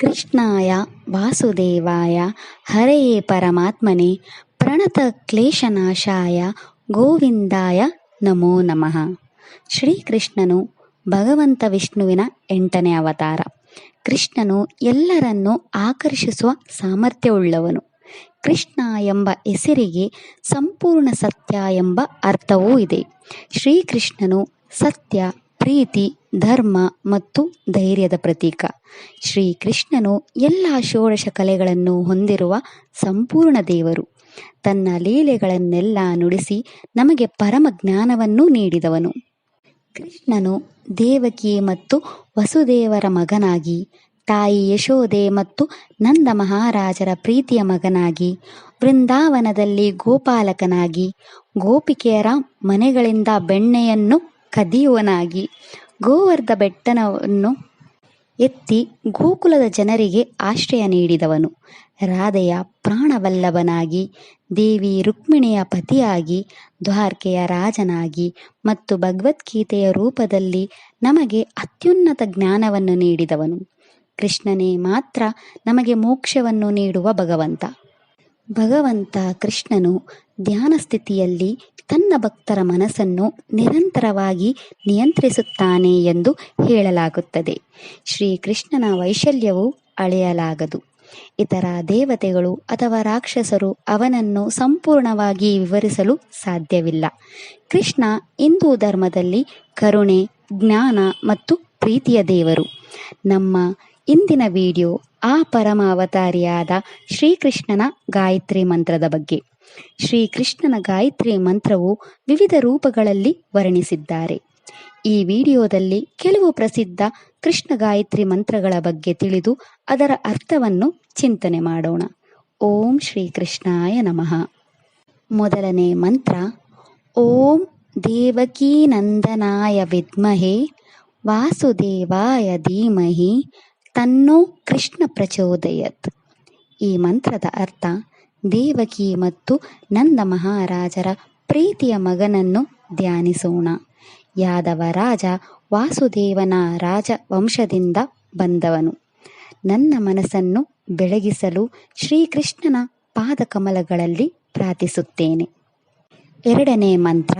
ಕೃಷ್ಣಾಯ ವಾಸುದೇವಾಯ ಹರಯೇ ಪರಮಾತ್ಮನೇ ಪ್ರಣತಕ್ಲೇಶನಾಶಾಯ ಗೋವಿಂದಾಯ ನಮೋ ನಮಃ. ಶ್ರೀಕೃಷ್ಣನು ಭಗವಂತ ವಿಷ್ಣುವಿನ 8ನೇ ಅವತಾರ. ಕೃಷ್ಣನು ಎಲ್ಲರನ್ನೂ ಆಕರ್ಷಿಸುವ ಸಾಮರ್ಥ್ಯವುಳ್ಳವನು. ಕೃಷ್ಣ ಎಂಬ ಹೆಸರಿಗೆ ಸಂಪೂರ್ಣ ಸತ್ಯ ಎಂಬ ಅರ್ಥವೂ ಇದೆ. ಶ್ರೀಕೃಷ್ಣನು ಸತ್ಯ, ಪ್ರೀತಿ, ಧರ್ಮ ಮತ್ತು ಧೈರ್ಯದ ಪ್ರತೀಕ. ಶ್ರೀಕೃಷ್ಣನು ಎಲ್ಲ ಷೋಡಶ ಕಲೆಗಳನ್ನು ಹೊಂದಿರುವ ಸಂಪೂರ್ಣ ದೇವರು. ತನ್ನ ಲೀಲೆಗಳನ್ನೆಲ್ಲ ನುಡಿಸಿ ನಮಗೆ ಪರಮ ಜ್ಞಾನವನ್ನು ನೀಡಿದವನು. ಕೃಷ್ಣನು ದೇವಕಿ ಮತ್ತು ವಸುದೇವರ ಮಗನಾಗಿ, ತಾಯಿ ಯಶೋದೆ ಮತ್ತು ನಂದ ಮಹಾರಾಜರ ಪ್ರೀತಿಯ ಮಗನಾಗಿ, ವೃಂದಾವನದಲ್ಲಿ ಗೋಪಾಲಕನಾಗಿ, ಗೋಪಿಕೆಯರ ಮನೆಗಳಿಂದ ಬೆಣ್ಣೆಯನ್ನು ಕದಿಯುವನಾಗಿ, ಗೋವರ್ಧ ಬೆಟ್ಟವನ್ನು ಎತ್ತಿ ಗೋಕುಲದ ಜನರಿಗೆ ಆಶ್ರಯ ನೀಡಿದವನು. ರಾಧೆಯ ಪ್ರಾಣವಲ್ಲಭನಾಗಿ, ದೇವಿ ರುಕ್ಮಿಣಿಯ ಪತಿಯಾಗಿ, ದ್ವಾರಕೆಯ ರಾಜನಾಗಿ ಮತ್ತು ಭಗವದ್ಗೀತೆಯ ರೂಪದಲ್ಲಿ ನಮಗೆ ಅತ್ಯುನ್ನತ ಜ್ಞಾನವನ್ನು ನೀಡಿದವನು. ಕೃಷ್ಣನೇ ಮಾತ್ರ ನಮಗೆ ಮೋಕ್ಷವನ್ನು ನೀಡುವ ಭಗವಂತ. ಭಗವಂತ ಕೃಷ್ಣನು ಧ್ಯಾನ ಸ್ಥಿತಿಯಲ್ಲಿ ತನ್ನ ಭಕ್ತರ ಮನಸ್ಸನ್ನು ನಿರಂತರವಾಗಿ ನಿಯಂತ್ರಿಸುತ್ತಾನೆ ಎಂದು ಹೇಳಲಾಗುತ್ತದೆ. ಶ್ರೀಕೃಷ್ಣನ ವೈಶಲ್ಯವು ಅಳೆಯಲಾಗದು. ಇತರ ದೇವತೆಗಳು ಅಥವಾ ರಾಕ್ಷಸರು ಅವನನ್ನು ಸಂಪೂರ್ಣವಾಗಿ ವಿವರಿಸಲು ಸಾಧ್ಯವಿಲ್ಲ. ಕೃಷ್ಣ ಹಿಂದೂ ಧರ್ಮದಲ್ಲಿ ಕರುಣೆ, ಜ್ಞಾನ ಮತ್ತು ಪ್ರೀತಿಯ ದೇವರು. ನಮ್ಮ ಇಂದಿನ ವಿಡಿಯೋ ಆ ಪರಮ ಅವತಾರಿಯಾದ ಶ್ರೀಕೃಷ್ಣನ ಗಾಯತ್ರಿ ಮಂತ್ರದ ಬಗ್ಗೆ. ಶ್ರೀಕೃಷ್ಣನ ಗಾಯತ್ರಿ ಮಂತ್ರವು ವಿವಿಧ ರೂಪಗಳಲ್ಲಿ ವರ್ಣಿಸಿದ್ದಾರೆ. ಈ ವಿಡಿಯೋದಲ್ಲಿ ಕೆಲವು ಪ್ರಸಿದ್ಧ ಕೃಷ್ಣ ಗಾಯತ್ರಿ ಮಂತ್ರಗಳ ಬಗ್ಗೆ ತಿಳಿದು ಅದರ ಅರ್ಥವನ್ನು ಚಿಂತನೆ ಮಾಡೋಣ. ಓಂ ಶ್ರೀಕೃಷ್ಣಾಯ ನಮಃ. ಮೊದಲನೇ ಮಂತ್ರ: ಓಂ ದೇವಕೀ ನಂದನಾಯ ವಿದ್ಮಹೇ ವಾಸುದೇವಾಯ ಧೀಮಹಿ ತನ್ನೋ ಕೃಷ್ಣ ಪ್ರಚೋದಯತ್. ಈ ಮಂತ್ರದ ಅರ್ಥ: ದೇವಕಿ ಮತ್ತು ನಂದ ಮಹಾರಾಜರ ಪ್ರೀತಿಯ ಮಗನನ್ನು ಧ್ಯಾನಿಸೋಣ. ಯಾದವ ರಾಜ ವಾಸುದೇವನ ರಾಜವಂಶದಿಂದ ಬಂದವನು. ನನ್ನ ಮನಸ್ಸನ್ನು ಬೆಳಗಿಸಲು ಶ್ರೀಕೃಷ್ಣನ ಪಾದಕಮಲಗಳಲ್ಲಿ ಪ್ರಾರ್ಥಿಸುತ್ತೇನೆ. ಎರಡನೇ ಮಂತ್ರ: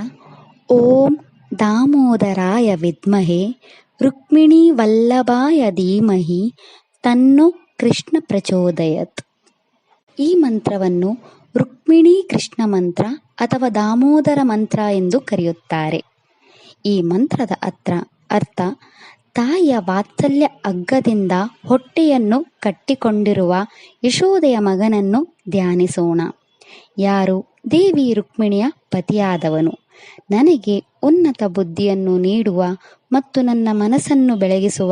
ಓಂ ದಾಮೋದರಾಯ ವಿದ್ಮಹೇ ರುಕ್ಮಿಣೀ ವಲ್ಲಭಾಯ ಧೀಮಹಿ ತನ್ನೋ ಕೃಷ್ಣ ಪ್ರಚೋದಯತ್. ಈ ಮಂತ್ರವನ್ನು ರುಕ್ಮಿಣೀ ಕೃಷ್ಣ ಮಂತ್ರ ಅಥವಾ ದಾಮೋದರ ಮಂತ್ರ ಎಂದು ಕರೆಯುತ್ತಾರೆ. ಈ ಮಂತ್ರದ ಅರ್ಥ: ತಾಯಿಯ ವಾತ್ಸಲ್ಯ ಹಗ್ಗದಿಂದ ಹೊಟ್ಟೆಯನ್ನು ಕಟ್ಟಿಕೊಂಡಿರುವ ಯಶೋದೆಯ ಮಗನನ್ನು ಧ್ಯಾನಿಸೋಣ. ಯಾರು ದೇವಿ ರುಕ್ಮಿಣಿಯ ಪತಿಯಾದವನು. ನನಗೆ ಉನ್ನತ ಬುದ್ಧಿಯನ್ನು ನೀಡುವ ಮತ್ತು ನನ್ನ ಮನಸ್ಸನ್ನು ಬೆಳಗಿಸುವ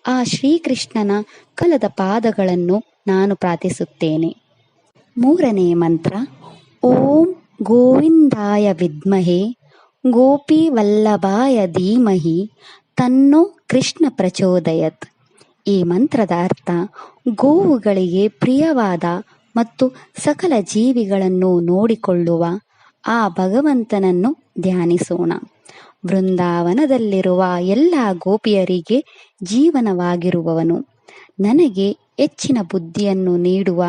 ಆ ಶ್ರೀಕೃಷ್ಣನ ಕಲದ ಪಾದಗಳನ್ನು ನಾನು ಪ್ರಾರ್ಥಿಸುತ್ತೇನೆ. ಮೂರನೇ ಮಂತ್ರ: ಓಂ ಗೋವಿಂದಾಯ ವಿದ್ಮಹೇ ಗೋಪಿ ವಲ್ಲಭಾಯ ಧೀಮಹಿ ತನ್ನೋ ಕೃಷ್ಣ ಪ್ರಚೋದಯತ್. ಈ ಮಂತ್ರದ ಅರ್ಥ: ಗೋವುಗಳಿಗೆ ಪ್ರಿಯವಾದ ಮತ್ತು ಸಕಲ ಜೀವಿಗಳನ್ನು ನೋಡಿಕೊಳ್ಳುವ ಆ ಭಗವಂತನನ್ನು ಧ್ಯಾನಿಸೋಣ. ವೃಂದಾವನದಲ್ಲಿರುವ ಎಲ್ಲ ಗೋಪಿಯರಿಗೆ ಜೀವನವಾಗಿರುವವನು. ನನಗೆ ಹೆಚ್ಚಿನ ಬುದ್ಧಿಯನ್ನು ನೀಡುವ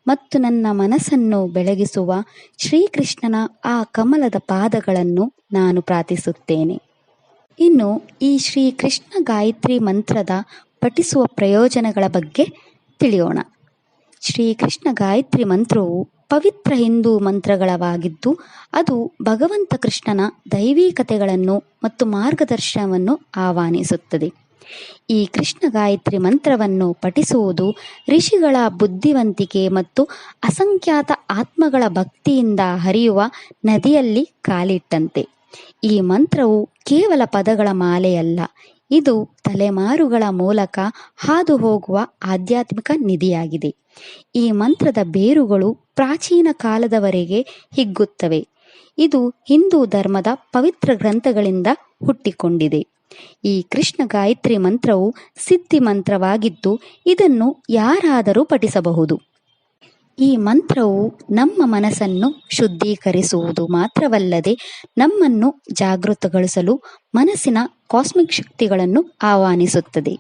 ಮತ್ತು ನನ್ನ ಮನಸ್ಸನ್ನು ಬೆಳಗಿಸುವ ಶ್ರೀಕೃಷ್ಣನ ಆ ಕಮಲದ ಪಾದಗಳನ್ನು ನಾನು ಪ್ರಾರ್ಥಿಸುತ್ತೇನೆ. ಇನ್ನು ಈ ಶ್ರೀಕೃಷ್ಣ ಗಾಯತ್ರಿ ಮಂತ್ರದ ಪಠಿಸುವ ಪ್ರಯೋಜನಗಳ ಬಗ್ಗೆ ತಿಳಿಯೋಣ. ಶ್ರೀಕೃಷ್ಣ ಗಾಯತ್ರಿ ಮಂತ್ರವು ಪವಿತ್ರ ಹಿಂದೂ ಮಂತ್ರಗಳವಾಗಿದ್ದು ಅದು ಭಗವಂತ ಕೃಷ್ಣನ ದೈವಿಕತೆಗಳನ್ನು ಮತ್ತು ಮಾರ್ಗದರ್ಶನವನ್ನು ಆಹ್ವಾನಿಸುತ್ತದೆ. ಈ ಕೃಷ್ಣ ಗಾಯತ್ರಿ ಮಂತ್ರವನ್ನು ಪಠಿಸುವುದು ಋಷಿಗಳ ಬುದ್ಧಿವಂತಿಕೆ ಮತ್ತು ಅಸಂಖ್ಯಾತ ಆತ್ಮಗಳ ಭಕ್ತಿಯಿಂದ ಹರಿಯುವ ನದಿಯಲ್ಲಿ ಕಾಲಿಟ್ಟಂತೆ. ಈ ಮಂತ್ರವು ಕೇವಲ ಪದಗಳ ಮಾಲೆಯಲ್ಲ, ಇದು ತಲೆಮಾರುಗಳ ಮೂಲಕ ಹಾದು ಹೋಗುವ ಆಧ್ಯಾತ್ಮಿಕ ನಿಧಿಯಾಗಿದೆ. ಈ ಮಂತ್ರದ ಬೇರುಗಳು ಪ್ರಾಚೀನ ಕಾಲದವರೆಗೆ ಹಿಗ್ಗುತ್ತವೆ. ಇದು ಹಿಂದೂ ಧರ್ಮದ ಪವಿತ್ರ ಗ್ರಂಥಗಳಿಂದ ಹುಟ್ಟಿಕೊಂಡಿದೆ. ಈ ಕೃಷ್ಣ ಗಾಯತ್ರಿ ಮಂತ್ರವು ಸಿದ್ಧಿ ಮಂತ್ರವಾಗಿದ್ದು ಇದನ್ನು ಯಾರಾದರೂ ಪಠಿಸಬಹುದು. ಈ ಮಂತ್ರವು ನಮ್ಮ ಮನಸ್ಸನ್ನು ಶುದ್ಧೀಕರಿಸುವುದು ಮಾತ್ರವಲ್ಲದೆ ನಮ್ಮನ್ನು ಜಾಗೃತಗೊಳಿಸಲು ಮನಸ್ಸಿನ ಕಾಸ್ಮಿಕ್ ಶಕ್ತಿಗಳನ್ನು ಆಹ್ವಾನಿಸುತ್ತದೆ.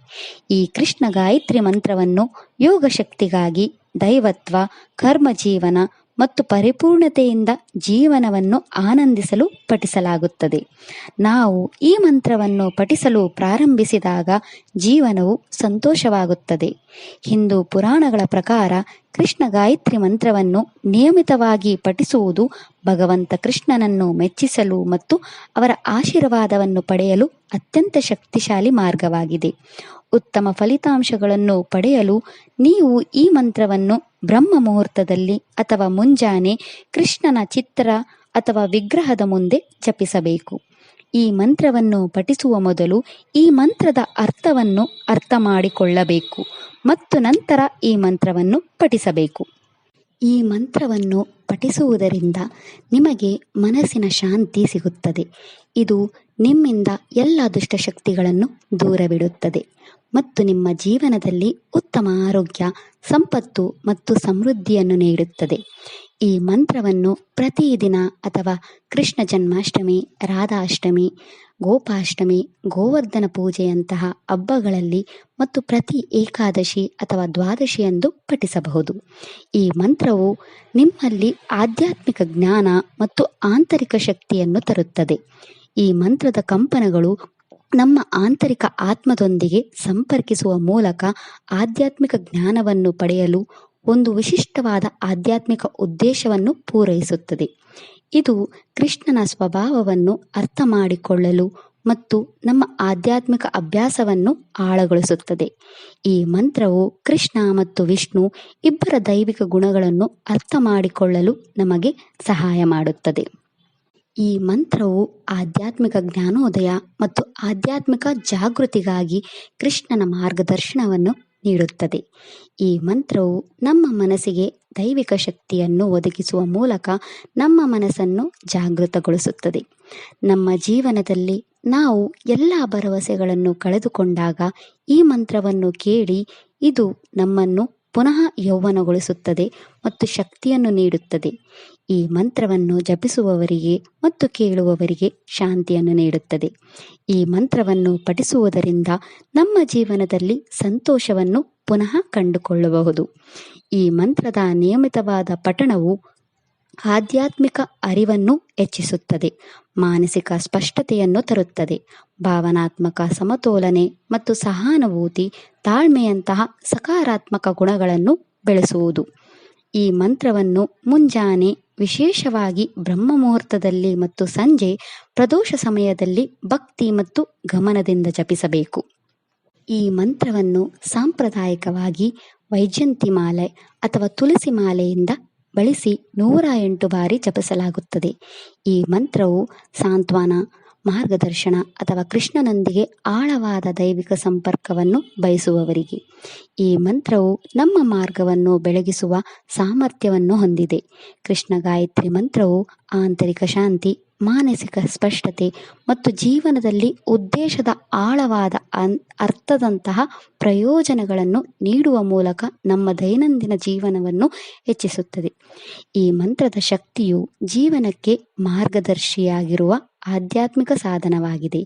ಈ ಕೃಷ್ಣ ಗಾಯತ್ರಿ ಮಂತ್ರವನ್ನು ಯೋಗ ಶಕ್ತಿಗಾಗಿ, ದೈವತ್ವ, ಕರ್ಮ ಜೀವನ ಮತ್ತು ಪರಿಪೂರ್ಣತೆಯಿಂದ ಜೀವನವನ್ನು ಆನಂದಿಸಲು ಪಠಿಸಲಾಗುತ್ತದೆ. ನಾವು ಈ ಮಂತ್ರವನ್ನು ಪಠಿಸಲು ಪ್ರಾರಂಭಿಸಿದಾಗ ಜೀವನವು ಸಂತೋಷವಾಗುತ್ತದೆ. ಹಿಂದೂ ಪುರಾಣಗಳ ಪ್ರಕಾರ ಕೃಷ್ಣ ಗಾಯತ್ರಿ ಮಂತ್ರವನ್ನು ನಿಯಮಿತವಾಗಿ ಪಠಿಸುವುದು ಭಗವಂತ ಕೃಷ್ಣನನ್ನು ಮೆಚ್ಚಿಸಲು ಮತ್ತು ಅವರ ಆಶೀರ್ವಾದವನ್ನು ಪಡೆಯಲು ಅತ್ಯಂತ ಶಕ್ತಿಶಾಲಿ ಮಾರ್ಗವಾಗಿದೆ. ಉತ್ತಮ ಫಲಿತಾಂಶಗಳನ್ನು ಪಡೆಯಲು ನೀವು ಈ ಮಂತ್ರವನ್ನು ಬ್ರಹ್ಮ ಮುಹೂರ್ತದಲ್ಲಿ ಅಥವಾ ಮುಂಜಾನೆ ಕೃಷ್ಣನ ಚಿತ್ರ ಅಥವಾ ವಿಗ್ರಹದ ಮುಂದೆ ಜಪಿಸಬೇಕು. ಈ ಮಂತ್ರವನ್ನು ಪಠಿಸುವ ಮೊದಲು ಈ ಮಂತ್ರದ ಅರ್ಥವನ್ನು ಅರ್ಥ ಮಾಡಿಕೊಳ್ಳಬೇಕು ಮತ್ತು ನಂತರ ಈ ಮಂತ್ರವನ್ನು ಪಠಿಸಬೇಕು. ಈ ಮಂತ್ರವನ್ನು ಪಠಿಸುವುದರಿಂದ ನಿಮಗೆ ಮನಸ್ಸಿನ ಶಾಂತಿ ಸಿಗುತ್ತದೆ. ಇದು ನಿಮ್ಮಿಂದ ಎಲ್ಲ ದುಷ್ಟಶಕ್ತಿಗಳನ್ನು ದೂರವಿಡುತ್ತದೆ ಮತ್ತು ನಿಮ್ಮ ಜೀವನದಲ್ಲಿ ಉತ್ತಮ ಆರೋಗ್ಯ, ಸಂಪತ್ತು ಮತ್ತು ಸಮೃದ್ಧಿಯನ್ನು ನೀಡುತ್ತದೆ. ಈ ಮಂತ್ರವನ್ನು ಪ್ರತಿದಿನ ಅಥವಾ ಕೃಷ್ಣ ಜನ್ಮಾಷ್ಟಮಿ, ರಾಧಾಷ್ಟಮಿ, ಗೋಪಾಷ್ಟಮಿ, ಗೋವರ್ಧನ ಪೂಜೆಯಂತಹ ಹಬ್ಬಗಳಲ್ಲಿ ಮತ್ತು ಪ್ರತಿ ಏಕಾದಶಿ ಅಥವಾ ದ್ವಾದಶಿಯಂದು ಪಠಿಸಬಹುದು. ಈ ಮಂತ್ರವು ನಿಮ್ಮಲ್ಲಿ ಆಧ್ಯಾತ್ಮಿಕ ಜ್ಞಾನ ಮತ್ತು ಆಂತರಿಕ ಶಕ್ತಿಯನ್ನು ತರುತ್ತದೆ. ಈ ಮಂತ್ರದ ಕಂಪನಗಳು ನಮ್ಮ ಆಂತರಿಕ ಆತ್ಮದೊಂದಿಗೆ ಸಂಪರ್ಕಿಸುವ ಮೂಲಕ ಆಧ್ಯಾತ್ಮಿಕ ಜ್ಞಾನವನ್ನು ಪಡೆಯಲು ಒಂದು ವಿಶಿಷ್ಟವಾದ ಆಧ್ಯಾತ್ಮಿಕ ಉದ್ದೇಶವನ್ನು ಪೂರೈಸುತ್ತದೆ. ಇದು ಕೃಷ್ಣನ ಸ್ವಭಾವವನ್ನು ಅರ್ಥ ಮಾಡಿಕೊಳ್ಳಲು ಮತ್ತು ನಮ್ಮ ಆಧ್ಯಾತ್ಮಿಕ ಅಭ್ಯಾಸವನ್ನು ಆಳಗೊಳಿಸುತ್ತದೆ. ಈ ಮಂತ್ರವು ಕೃಷ್ಣ ಮತ್ತು ವಿಷ್ಣು ಇಬ್ಬರ ದೈವಿಕ ಗುಣಗಳನ್ನು ಅರ್ಥ ಮಾಡಿಕೊಳ್ಳಲು ನಮಗೆ ಸಹಾಯ ಮಾಡುತ್ತದೆ. ಈ ಮಂತ್ರವು ಆಧ್ಯಾತ್ಮಿಕ ಜ್ಞಾನೋದಯ ಮತ್ತು ಆಧ್ಯಾತ್ಮಿಕ ಜಾಗೃತಿಗಾಗಿ ಕೃಷ್ಣನ ಮಾರ್ಗದರ್ಶನವನ್ನು ನೀಡುತ್ತದೆ. ಈ ಮಂತ್ರವು ನಮ್ಮ ಮನಸ್ಸಿಗೆ ದೈವಿಕ ಶಕ್ತಿಯನ್ನು ಒದಗಿಸುವ ಮೂಲಕ ನಮ್ಮ ಮನಸ್ಸನ್ನು ಜಾಗೃತಗೊಳಿಸುತ್ತದೆ. ನಮ್ಮ ಜೀವನದಲ್ಲಿ ನಾವು ಎಲ್ಲ ಭರವಸೆಗಳನ್ನು ಕಳೆದುಕೊಂಡಾಗ ಈ ಮಂತ್ರವನ್ನು ಕೇಳಿ ಇದು ನಮ್ಮನ್ನು ಪುನಃ ಯೌವನಗೊಳಿಸುತ್ತದೆ ಮತ್ತು ಶಕ್ತಿಯನ್ನು ನೀಡುತ್ತದೆ. ಈ ಮಂತ್ರವನ್ನು ಜಪಿಸುವವರಿಗೆ ಮತ್ತು ಕೇಳುವವರಿಗೆ ಶಾಂತಿಯನ್ನು ನೀಡುತ್ತದೆ. ಈ ಮಂತ್ರವನ್ನು ಪಠಿಸುವುದರಿಂದ ನಮ್ಮ ಜೀವನದಲ್ಲಿ ಸಂತೋಷವನ್ನು ಪುನಃ ಕಂಡುಕೊಳ್ಳಬಹುದು. ಈ ಮಂತ್ರದ ನಿಯಮಿತವಾದ ಪಠಣವು ಆಧ್ಯಾತ್ಮಿಕ ಅರಿವನ್ನು ಹೆಚ್ಚಿಸುತ್ತದೆ, ಮಾನಸಿಕ ಸ್ಪಷ್ಟತೆಯನ್ನು ತರುತ್ತದೆ, ಭಾವನಾತ್ಮಕ ಸಮತೋಲನೆ ಮತ್ತು ಸಹಾನುಭೂತಿ, ತಾಳ್ಮೆಯಂತಹ ಸಕಾರಾತ್ಮಕ ಗುಣಗಳನ್ನು ಬೆಳೆಸುವುದು. ಈ ಮಂತ್ರವನ್ನು ಮುಂಜಾನೆ, ವಿಶೇಷವಾಗಿ ಬ್ರಹ್ಮ ಮುಹೂರ್ತದಲ್ಲಿ ಮತ್ತು ಸಂಜೆ ಪ್ರದೋಷ ಸಮಯದಲ್ಲಿ ಭಕ್ತಿ ಮತ್ತು ಗಮನದಿಂದ ಜಪಿಸಬೇಕು. ಈ ಮಂತ್ರವನ್ನು ಸಾಂಪ್ರದಾಯಿಕವಾಗಿ ವೈಜಯಂತಿ ಮಾಲೆ ಅಥವಾ ತುಳಸಿ ಮಾಲೆಯಿಂದ ಬಳಸಿ 108 ಬಾರಿ ಜಪಿಸಲಾಗುತ್ತದೆ. ಈ ಮಂತ್ರವು ಸಾಂತ್ವನ, ಮಾರ್ಗದರ್ಶನ ಅಥವಾ ಕೃಷ್ಣನೊಂದಿಗೆ ಆಳವಾದ ದೈವಿಕ ಸಂಪರ್ಕವನ್ನು ಬಯಸುವವರಿಗೆ. ಈ ಮಂತ್ರವು ನಮ್ಮ ಮಾರ್ಗವನ್ನು ಬೆಳಗಿಸುವ ಸಾಮರ್ಥ್ಯವನ್ನು ಹೊಂದಿದೆ. ಕೃಷ್ಣ ಗಾಯತ್ರಿ ಮಂತ್ರವು ಆಂತರಿಕ ಶಾಂತಿ, ಮಾನಸಿಕ ಸ್ಪಷ್ಟತೆ ಮತ್ತು ಜೀವನದಲ್ಲಿ ಉದ್ದೇಶದ ಆಳವಾದ ಅರ್ಥದಂತಹ ಪ್ರಯೋಜನಗಳನ್ನು ನೀಡುವ ಮೂಲಕ ನಮ್ಮ ದೈನಂದಿನ ಜೀವನವನ್ನು ಹೆಚ್ಚಿಸುತ್ತದೆ. ಈ ಮಂತ್ರದ ಶಕ್ತಿಯು ಜೀವನಕ್ಕೆ ಮಾರ್ಗದರ್ಶಿಯಾಗಿರುವ ಆಧ್ಯಾತ್ಮಿಕ ಸಾಧನವಾಗಿದೆ.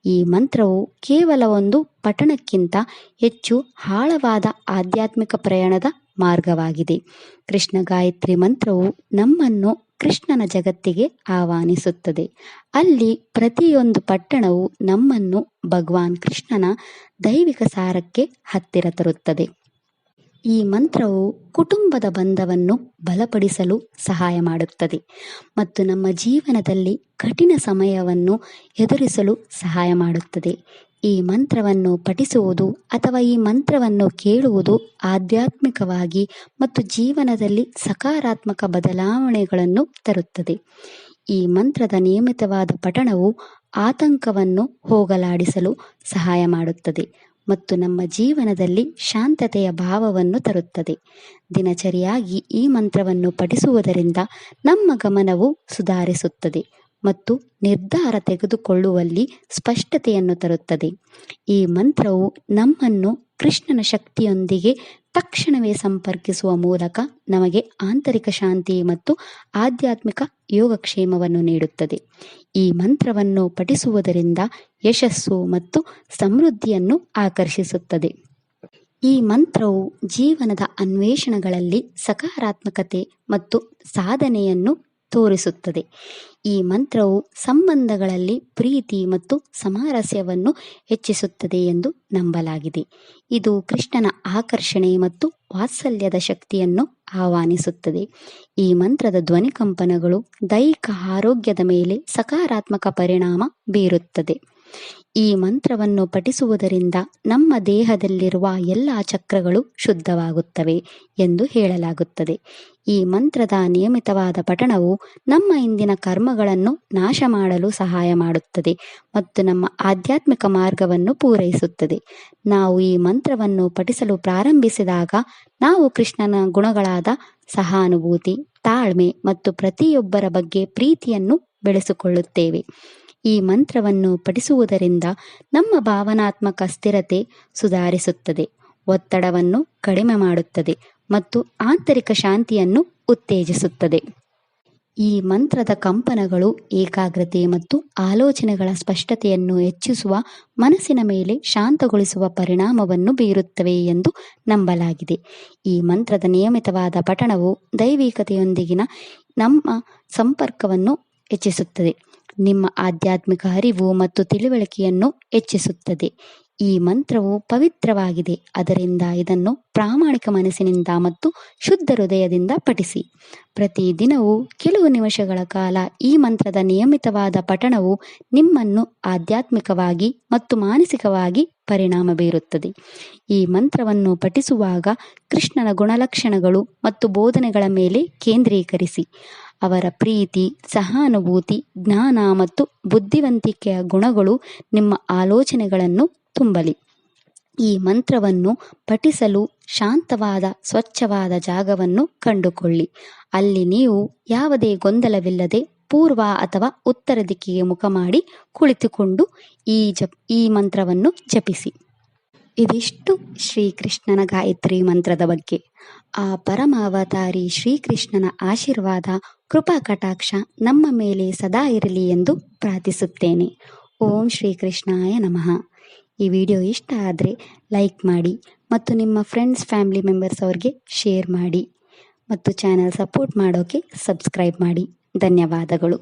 ಈ ಮಂತ್ರವು ಕೇವಲ ಒಂದು ಪಠಣಕ್ಕಿಂತ ಹೆಚ್ಚು ಆಳವಾದ ಆಧ್ಯಾತ್ಮಿಕ ಪ್ರಯಾಣದ ಮಾರ್ಗವಾಗಿದೆ. ಕೃಷ್ಣ ಗಾಯತ್ರಿ ಮಂತ್ರವು ನಮ್ಮನ್ನು ಕೃಷ್ಣನ ಜಗತ್ತಿಗೆ ಆಹ್ವಾನಿಸುತ್ತದೆ. ಅಲ್ಲಿ ಪ್ರತಿಯೊಂದು ಪಟ್ಟಣವು ನಮ್ಮನ್ನು ಭಗವಾನ್ ಕೃಷ್ಣನ ದೈವಿಕ ಸಾರಕ್ಕೆ ಹತ್ತಿರ ತರುತ್ತದೆ. ಈ ಮಂತ್ರವು ಕುಟುಂಬದ ಬಂಧವನ್ನು ಬಲಪಡಿಸಲು ಸಹಾಯ ಮಾಡುತ್ತದೆ ಮತ್ತು ನಮ್ಮ ಜೀವನದಲ್ಲಿ ಕಠಿಣ ಸಮಯವನ್ನು ಎದುರಿಸಲು ಸಹಾಯ ಮಾಡುತ್ತದೆ. ಈ ಮಂತ್ರವನ್ನು ಪಠಿಸುವುದು ಅಥವಾ ಈ ಮಂತ್ರವನ್ನು ಕೇಳುವುದು ಆಧ್ಯಾತ್ಮಿಕವಾಗಿ ಮತ್ತು ಜೀವನದಲ್ಲಿ ಸಕಾರಾತ್ಮಕ ಬದಲಾವಣೆಗಳನ್ನು ತರುತ್ತದೆ. ಈ ಮಂತ್ರದ ನಿಯಮಿತವಾದ ಪಠಣವು ಆತಂಕವನ್ನು ಹೋಗಲಾಡಿಸಲು ಸಹಾಯ ಮಾಡುತ್ತದೆ ಮತ್ತು ನಮ್ಮ ಜೀವನದಲ್ಲಿ ಶಾಂತತೆಯ ಭಾವವನ್ನು ತರುತ್ತದೆ. ದಿನಚರಿಯಾಗಿ ಈ ಮಂತ್ರವನ್ನು ಪಠಿಸುವುದರಿಂದ ನಮ್ಮ ಗಮನವು ಸುಧಾರಿಸುತ್ತದೆ ಮತ್ತು ನಿರ್ಧಾರ ತೆಗೆದುಕೊಳ್ಳುವಲ್ಲಿ ಸ್ಪಷ್ಟತೆಯನ್ನು ತರುತ್ತದೆ. ಈ ಮಂತ್ರವು ನಮ್ಮನ್ನು ಕೃಷ್ಣನ ಶಕ್ತಿಯೊಂದಿಗೆ ತಕ್ಷಣವೇ ಸಂಪರ್ಕಿಸುವ ಮೂಲಕ ನಮಗೆ ಆಂತರಿಕ ಶಾಂತಿ ಮತ್ತು ಆಧ್ಯಾತ್ಮಿಕ ಯೋಗಕ್ಷೇಮವನ್ನು ನೀಡುತ್ತದೆ. ಈ ಮಂತ್ರವನ್ನು ಪಠಿಸುವುದರಿಂದ ಯಶಸ್ಸು ಮತ್ತು ಸಮೃದ್ಧಿಯನ್ನು ಆಕರ್ಷಿಸುತ್ತದೆ. ಈ ಮಂತ್ರವು ಜೀವನದ ಅನ್ವೇಷಣೆಗಳಲ್ಲಿ ಸಕಾರಾತ್ಮಕತೆ ಮತ್ತು ಸಾಧನೆಯನ್ನು ತೋರಿಸುತ್ತದೆ. ಈ ಮಂತ್ರವು ಸಂಬಂಧಗಳಲ್ಲಿ ಪ್ರೀತಿ ಮತ್ತು ಸಾಮರಸ್ಯವನ್ನು ಹೆಚ್ಚಿಸುತ್ತದೆ ಎಂದು ನಂಬಲಾಗಿದೆ. ಇದು ಕೃಷ್ಣನ ಆಕರ್ಷಣೆ ಮತ್ತು ವಾತ್ಸಲ್ಯದ ಶಕ್ತಿಯನ್ನು ಆಹ್ವಾನಿಸುತ್ತದೆ. ಈ ಮಂತ್ರದ ಧ್ವನಿ ಕಂಪನಗಳು ದೈಹಿಕ ಆರೋಗ್ಯದ ಮೇಲೆ ಸಕಾರಾತ್ಮಕ ಪರಿಣಾಮ ಬೀರುತ್ತದೆ. ಈ ಮಂತ್ರವನ್ನು ಪಠಿಸುವುದರಿಂದ ನಮ್ಮ ದೇಹದಲ್ಲಿರುವ ಎಲ್ಲ ಚಕ್ರಗಳು ಶುದ್ಧವಾಗುತ್ತವೆ ಎಂದು ಹೇಳಲಾಗುತ್ತದೆ. ಈ ಮಂತ್ರದ ನಿಯಮಿತವಾದ ಪಠಣವು ನಮ್ಮ ಇಂದಿನ ಕರ್ಮಗಳನ್ನು ನಾಶ ಮಾಡಲು ಸಹಾಯ ಮಾಡುತ್ತದೆ ಮತ್ತು ನಮ್ಮ ಆಧ್ಯಾತ್ಮಿಕ ಮಾರ್ಗವನ್ನು ಪೂರೈಸುತ್ತದೆ. ನಾವು ಈ ಮಂತ್ರವನ್ನು ಪಠಿಸಲು ಪ್ರಾರಂಭಿಸಿದಾಗ ನಾವು ಕೃಷ್ಣನ ಗುಣಗಳಾದ ಸಹಾನುಭೂತಿ, ತಾಳ್ಮೆ ಮತ್ತು ಪ್ರತಿಯೊಬ್ಬರ ಬಗ್ಗೆ ಪ್ರೀತಿಯನ್ನು ಬೆಳೆಸಿಕೊಳ್ಳುತ್ತೇವೆ. ಈ ಮಂತ್ರವನ್ನು ಪಠಿಸುವುದರಿಂದ ನಮ್ಮ ಭಾವನಾತ್ಮಕ ಸ್ಥಿರತೆ ಸುಧಾರಿಸುತ್ತದೆ, ಒತ್ತಡವನ್ನು ಕಡಿಮೆ ಮಾಡುತ್ತದೆ ಮತ್ತು ಆಂತರಿಕ ಶಾಂತಿಯನ್ನು ಉತ್ತೇಜಿಸುತ್ತದೆ. ಈ ಮಂತ್ರದ ಕಂಪನಗಳು ಏಕಾಗ್ರತೆ ಮತ್ತು ಆಲೋಚನೆಗಳ ಸ್ಪಷ್ಟತೆಯನ್ನು ಹೆಚ್ಚಿಸುವ, ಮನಸ್ಸಿನ ಮೇಲೆ ಶಾಂತಗೊಳಿಸುವ ಪರಿಣಾಮವನ್ನು ಬೀರುತ್ತವೆ ಎಂದು ನಂಬಲಾಗಿದೆ. ಈ ಮಂತ್ರದ ನಿಯಮಿತವಾದ ಪಠಣವು ದೈವಿಕತೆಯೊಂದಿಗಿನ ನಮ್ಮ ಸಂಪರ್ಕವನ್ನು ಹೆಚ್ಚಿಸುತ್ತದೆ, ನಿಮ್ಮ ಆಧ್ಯಾತ್ಮಿಕ ಅರಿವು ಮತ್ತು ತಿಳುವಳಿಕೆಯನ್ನು ಹೆಚ್ಚಿಸುತ್ತದೆ. ಈ ಮಂತ್ರವು ಪವಿತ್ರವಾಗಿದೆ, ಅದರಿಂದ ಇದನ್ನು ಪ್ರಾಮಾಣಿಕ ಮನಸ್ಸಿನಿಂದ ಮತ್ತು ಶುದ್ಧ ಹೃದಯದಿಂದ ಪಠಿಸಿ. ಪ್ರತಿ ದಿನವೂ ಕೆಲವು ನಿಮಿಷಗಳ ಕಾಲ ಈ ಮಂತ್ರದ ನಿಯಮಿತವಾದ ಪಠಣವು ನಿಮ್ಮನ್ನು ಆಧ್ಯಾತ್ಮಿಕವಾಗಿ ಮತ್ತು ಮಾನಸಿಕವಾಗಿ ಪರಿಣಾಮ ಬೀರುತ್ತದೆ. ಈ ಮಂತ್ರವನ್ನು ಪಠಿಸುವಾಗ ಕೃಷ್ಣನ ಗುಣಲಕ್ಷಣಗಳು ಮತ್ತು ಬೋಧನೆಗಳ ಮೇಲೆ ಕೇಂದ್ರೀಕರಿಸಿ. ಅವರ ಪ್ರೀತಿ, ಸಹಾನುಭೂತಿ, ಜ್ಞಾನ ಮತ್ತು ಬುದ್ಧಿವಂತಿಕೆಯ ಗುಣಗಳು ನಿಮ್ಮ ಆಲೋಚನೆಗಳನ್ನು ತುಂಬಲಿ. ಈ ಮಂತ್ರವನ್ನು ಪಠಿಸಲು ಶಾಂತವಾದ, ಸ್ವಚ್ಛವಾದ ಜಾಗವನ್ನು ಕಂಡುಕೊಳ್ಳಿ. ಅಲ್ಲಿ ನೀವು ಯಾವುದೇ ಗೊಂದಲವಿಲ್ಲದೆ ಪೂರ್ವ ಅಥವಾ ಉತ್ತರ ದಿಕ್ಕಿಗೆ ಮುಖ ಮಾಡಿ ಕುಳಿತುಕೊಂಡು ಈ ಮಂತ್ರವನ್ನು ಜಪಿಸಿ. ಇದಿಷ್ಟು ಶ್ರೀಕೃಷ್ಣನ ಗಾಯತ್ರಿ ಮಂತ್ರದ ಬಗ್ಗೆ. ಆ ಪರಮ ಅವತಾರಿ ಶ್ರೀಕೃಷ್ಣನ ಆಶೀರ್ವಾದ, ಕೃಪಾ ಕಟಾಕ್ಷ ನಮ್ಮ ಮೇಲೆ ಸದಾ ಇರಲಿ ಎಂದು ಪ್ರಾರ್ಥಿಸುತ್ತೇನೆ. ಓಂ ಶ್ರೀಕೃಷ್ಣಾಯ ನಮಃ. ಈ ವಿಡಿಯೋ ಇಷ್ಟ ಆದರೆ ಲೈಕ್ ಮಾಡಿ ಮತ್ತು ನಿಮ್ಮ ಫ್ರೆಂಡ್ಸ್, ಫ್ಯಾಮಿಲಿ ಮೆಂಬರ್ಸ್ ಅವ್ರಿಗೆ ಶೇರ್ ಮಾಡಿ ಮತ್ತು ಚಾನಲ್ ಸಪೋರ್ಟ್ ಮಾಡೋಕ್ಕೆ ಸಬ್ಸ್ಕ್ರೈಬ್ ಮಾಡಿ. ಧನ್ಯವಾದಗಳು.